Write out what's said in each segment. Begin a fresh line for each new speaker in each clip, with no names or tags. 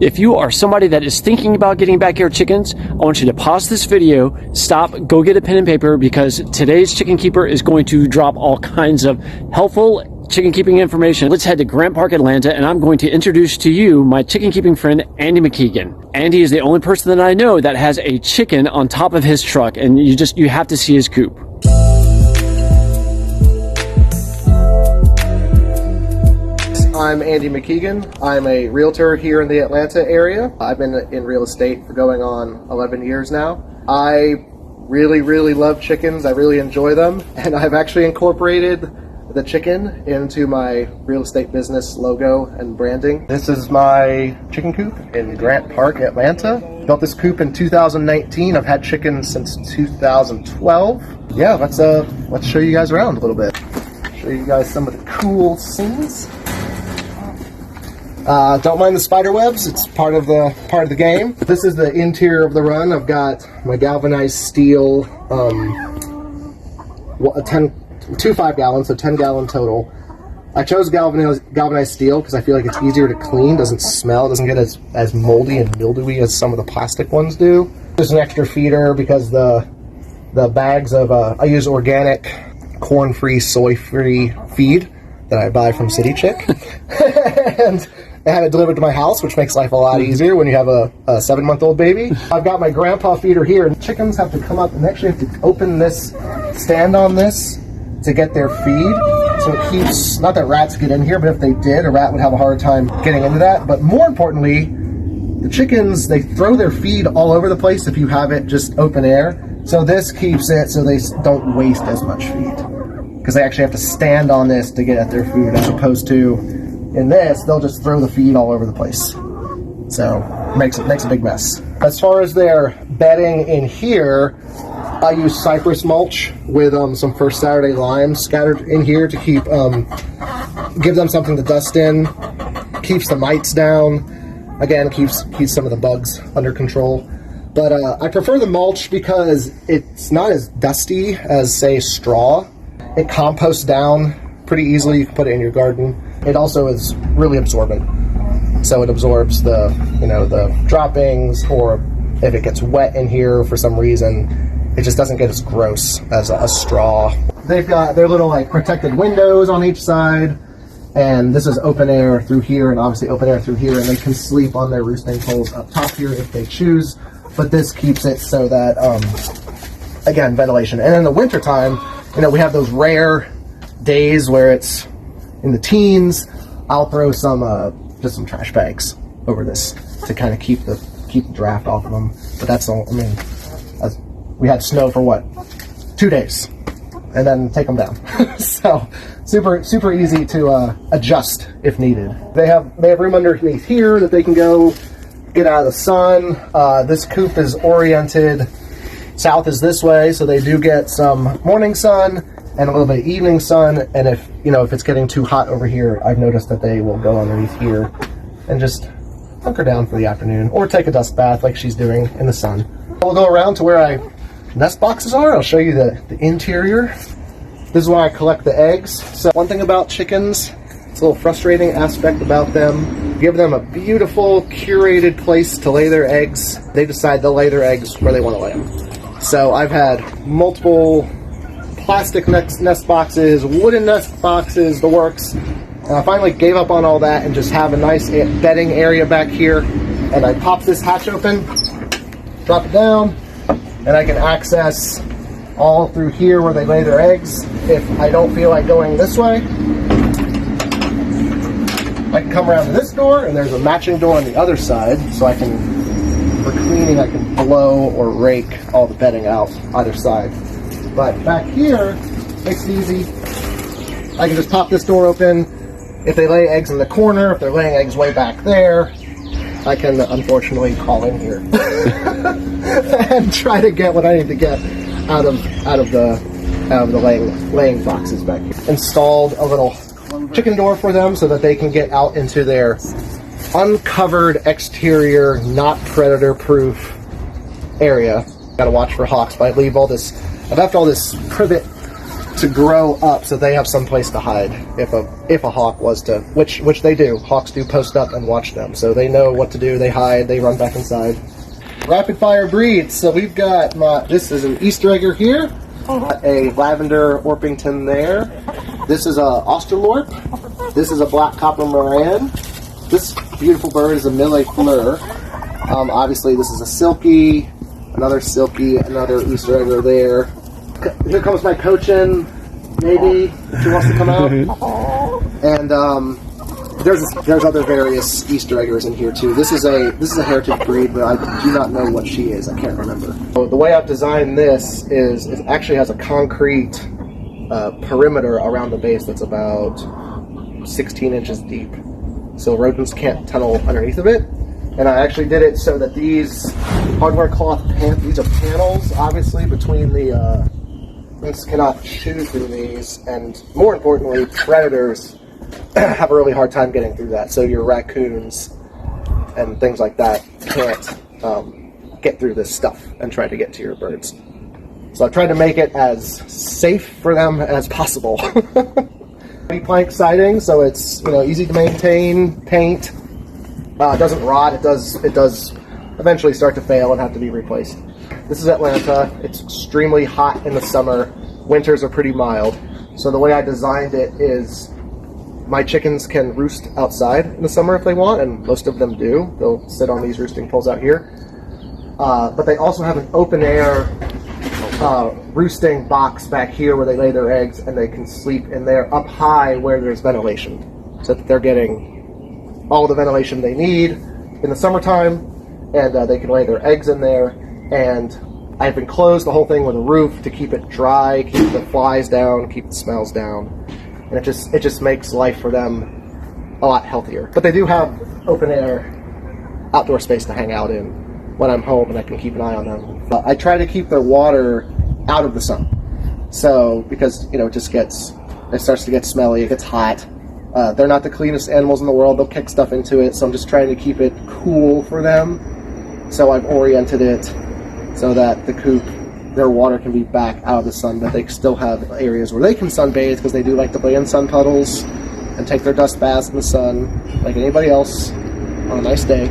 If you are somebody that is thinking about getting backyard chickens, I want you to pause this video, stop, go get a pen and paper, because today's chicken keeper is going to drop all kinds of helpful chicken keeping information. Let's head to Grant Park, Atlanta, and I'm going to introduce to you my chicken keeping friend, Andy McKeegan. Andy is the only person that I know that has a chicken on top of his truck, and you have to see his coop.
I'm Andy McKeegan. I'm a realtor here in the Atlanta area. I've been in real estate for going on 11 years now. I really love chickens. I really enjoy them, and I've actually incorporated the chicken into my real estate business logo and branding. This is my chicken coop in Grant Park, Atlanta. Built this coop in 2019. I've had chickens since 2012. Yeah, let's show you guys around a little bit. Show you guys some of the cool scenes. Don't mind the spider webs, it's part of the game. This is the interior of the run. I've got my galvanized steel, 2 5-gallons, so 10-gallon total. I chose galvanized steel because I feel like it's easier to clean, doesn't smell, doesn't get as moldy and mildewy as some of the plastic ones do. There's an extra feeder because the bags of, I use organic, corn-free, soy-free feed that I buy from CityChick. And I have it delivered to my house, which makes life a lot easier when you have a 7-month-old baby. I've got my grandpa feeder here, and chickens have to come up and actually have to open this, stand on this to get their feed. So it keeps, not that rats get in here, but if they did, a rat would have a hard time getting into that. But more importantly, the chickens, they throw their feed all over the place if you have it just open air. So this keeps it so they don't waste as much feed, because they actually have to stand on this to get at their food, as opposed to in this, they'll just throw the feed all over the place. So it makes a big mess. As far as their bedding in here, I use cypress mulch with some First Saturday limes scattered in here to keep, give them something to dust in, keeps the mites down, again, keeps some of the bugs under control. But I prefer the mulch because it's not as dusty as, say, straw. It composts down pretty easily. You can put it in your garden. It also is really absorbent, so it absorbs the droppings, or if it gets wet in here for some reason, it just doesn't get as gross as a straw. They've got their little protected windows on each side, and this is open air through here, and obviously open air through here, and they can sleep on their roosting poles up top here if they choose. But this keeps it so that, again, ventilation. And in the wintertime, we have those rare days where it's in the teens. I'll throw some just some trash bags over this to kind of keep the draft off of them. But that's all. I mean, we had snow for 2 days, and then take them down. So super easy to adjust if needed. They have room underneath here that they can go get out of the sun. This coop is oriented south is this way, so they do get some morning sun and a little bit of evening sun. And if it's getting too hot over here, I've noticed that they will go underneath here and just hunker down for the afternoon, or take a dust bath like she's doing in the sun. We'll go around to where nest boxes are. I'll show you the interior. This is where I collect the eggs. So one thing about chickens, it's a little frustrating aspect about them. Give them a beautiful, curated place to lay their eggs. They decide they'll lay their eggs where they want to lay them. So I've had multiple plastic nest boxes, wooden nest boxes, the works. And I finally gave up on all that and just have a nice bedding area back here. And I pop this hatch open, drop it down, and I can access all through here where they lay their eggs. If I don't feel like going this way, I can come around to this door, and there's a matching door on the other side, so I can, for cleaning, I can blow or rake all the bedding out either side. But back here, makes it easy. I can just pop this door open. If they lay eggs in the corner, if they're laying eggs way back there, I can unfortunately crawl in here and try to get what I need to get out of the laying boxes back here. Installed a little chicken door for them so that they can get out into their uncovered exterior, not predator-proof area. Got to watch for hawks, but I've left all this privet to grow up so they have some place to hide if a hawk was to, which they do. Hawks do post up and watch them, so they know what to do. They hide, they run back inside. Rapid fire breeds. So we've got this is an Easter egger here, a lavender Orpington there. This is a Australorp. This is a black copper Moran. This beautiful bird is a Mille Fleur. Obviously this is a Silky, another Silky, another Easter egger there. Here comes my cochin, maybe, if she wants to come out. And there's other various Easter eggers in here too. This is a heritage breed, but I do not know what she is. I can't remember. So the way I've designed this is it actually has a concrete perimeter around the base that's about 16 inches deep, so rodents can't tunnel underneath of it. And I actually did it so that these hardware cloth these are panels, obviously, between the rodents cannot chew through these, and more importantly, predators have a really hard time getting through that. So your raccoons and things like that can't get through this stuff and try to get to your birds. So I've tried to make it as safe for them as possible. Plank siding, so it's easy to maintain, paint. It doesn't rot. It does eventually start to fail and have to be replaced. This is Atlanta. It's extremely hot in the summer. Winters are pretty mild. So the way I designed it is my chickens can roost outside in the summer if they want, and most of them do. They'll sit on these roosting poles out here. But they also have an open air roosting box back here where they lay their eggs, and they can sleep in there up high where there's ventilation, so that they're getting all the ventilation they need in the summertime, and they can lay their eggs in there. And I've enclosed the whole thing with a roof to keep it dry, keep the flies down, keep the smells down, and it just makes life for them a lot healthier. But they do have open air outdoor space to hang out in when I'm home, and I can keep an eye on them. I try to keep their water out of the sun, so because it starts to get smelly, it gets hot. They're not the cleanest animals in the world. They'll kick stuff into it, so I'm just trying to keep it cool for them. So I've oriented it so that the coop, their water can be back out of the sun, but they still have areas where they can sunbathe, because they do like to play in sun puddles and take their dust baths in the sun like anybody else on a nice day.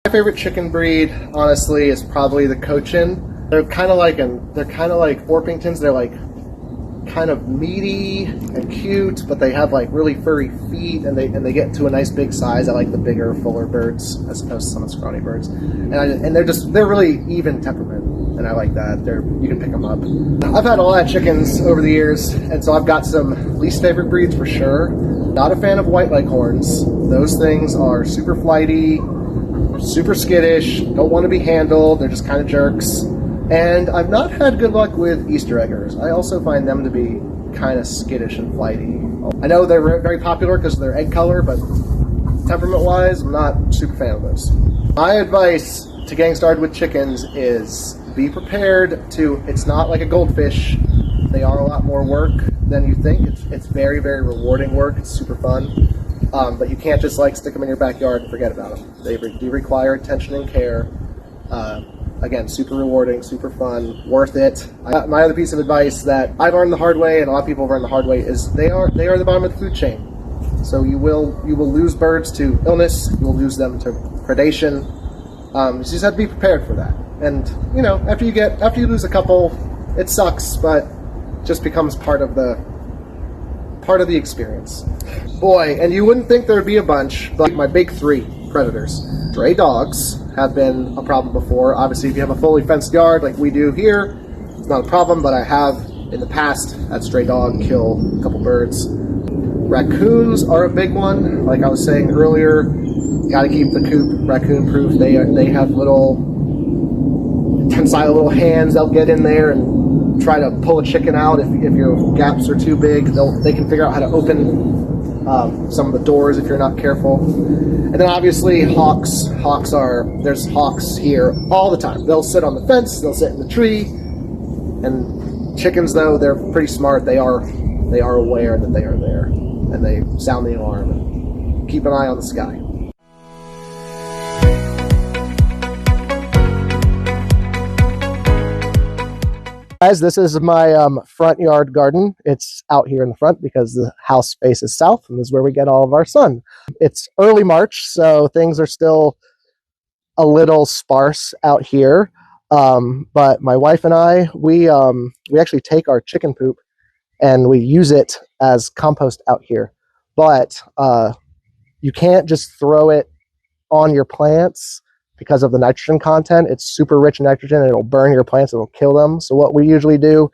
My favorite chicken breed, honestly, is probably the Cochin. They're kind of like Orpingtons. They're like kind of meaty and cute, but they have like really furry feet, and they get to a nice big size. I like the bigger, fuller birds as opposed to some of the scrawny birds. And they're really even temperament, and I like that. You can pick them up. I've had a lot of chickens over the years, and so I've got some least favorite breeds for sure. Not a fan of white leghorns. Those things are super flighty, super skittish, don't want to be handled. They're just kind of jerks. And I've not had good luck with Easter eggers. I also find them to be kind of skittish and flighty. I know they're very popular because of their egg color, but temperament-wise, I'm not a super fan of those. My advice to getting started with chickens is be prepared to, it's not like a goldfish. They are a lot more work than you think. It's very, very rewarding work. It's super fun. But you can't just stick them in your backyard and forget about them. They do require attention and care. Again, super rewarding, super fun, worth it. My other piece of advice that I've learned the hard way, and a lot of people have learned the hard way, is they are the bottom of the food chain. So you will lose birds to illness. You will lose them to predation. You just have to be prepared for that. And after you lose a couple, it sucks, but it just becomes part of the experience. Boy, and you wouldn't think there'd be a bunch, but my big three predators. Stray dogs have been a problem before. Obviously, if you have a fully fenced yard like we do here, it's not a problem, but I have in the past had stray dog kill a couple birds. Raccoons are a big one. Like I was saying earlier, you gotta keep the coop raccoon proof. They have little tensile little hands. They'll get in there and try to pull a chicken out if your gaps are too big. They can figure out how to open some of the doors if you're not careful. And then obviously hawks. There's hawks here all the time. They'll sit on the fence, they'll sit in the tree. And chickens, though, they're pretty smart. They are aware that they are there, and they sound the alarm and keep an eye on the sky. Guys, this is my front yard garden. It's out here in the front because the house faces south, and this is where we get all of our sun. It's early March, so things are still a little sparse out here. But my wife and I, we actually take our chicken poop and we use it as compost out here. But you can't just throw it on your plants because of the nitrogen content. It's super rich in nitrogen and it'll burn your plants, it'll kill them. So what we usually do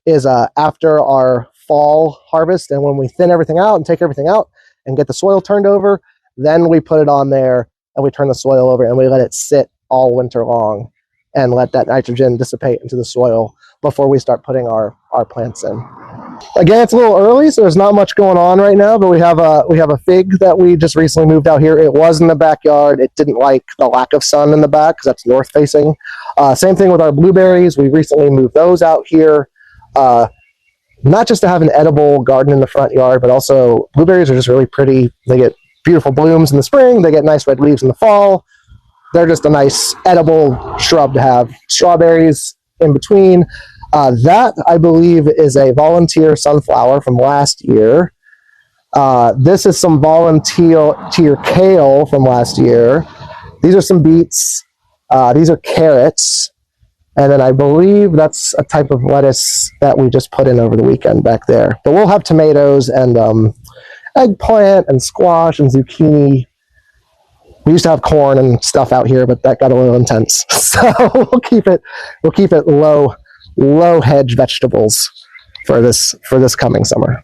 is after our fall harvest, and when we thin everything out and take everything out and get the soil turned over, then we put it on there and we turn the soil over and we let it sit all winter long and let that nitrogen dissipate into the soil before we start putting our plants in. Again, it's a little early, so there's not much going on right now, but we have a fig that we just recently moved out here. It was in the backyard. It didn't like the lack of sun in the back because that's north facing. Same thing with our blueberries. We recently moved those out here, not just to have an edible garden in the front yard, but also blueberries are just really pretty. They get beautiful blooms in the spring. They get nice red leaves in the fall. They're just a nice edible shrub to have. Strawberries in between. That, I believe, is a volunteer sunflower from last year. This is some volunteer kale from last year. These are some beets. These are carrots. And then I believe that's a type of lettuce that we just put in over the weekend back there. But we'll have tomatoes and eggplant and squash and zucchini. We used to have corn and stuff out here, but that got a little intense. So we'll keep it low hedge vegetables for this coming summer.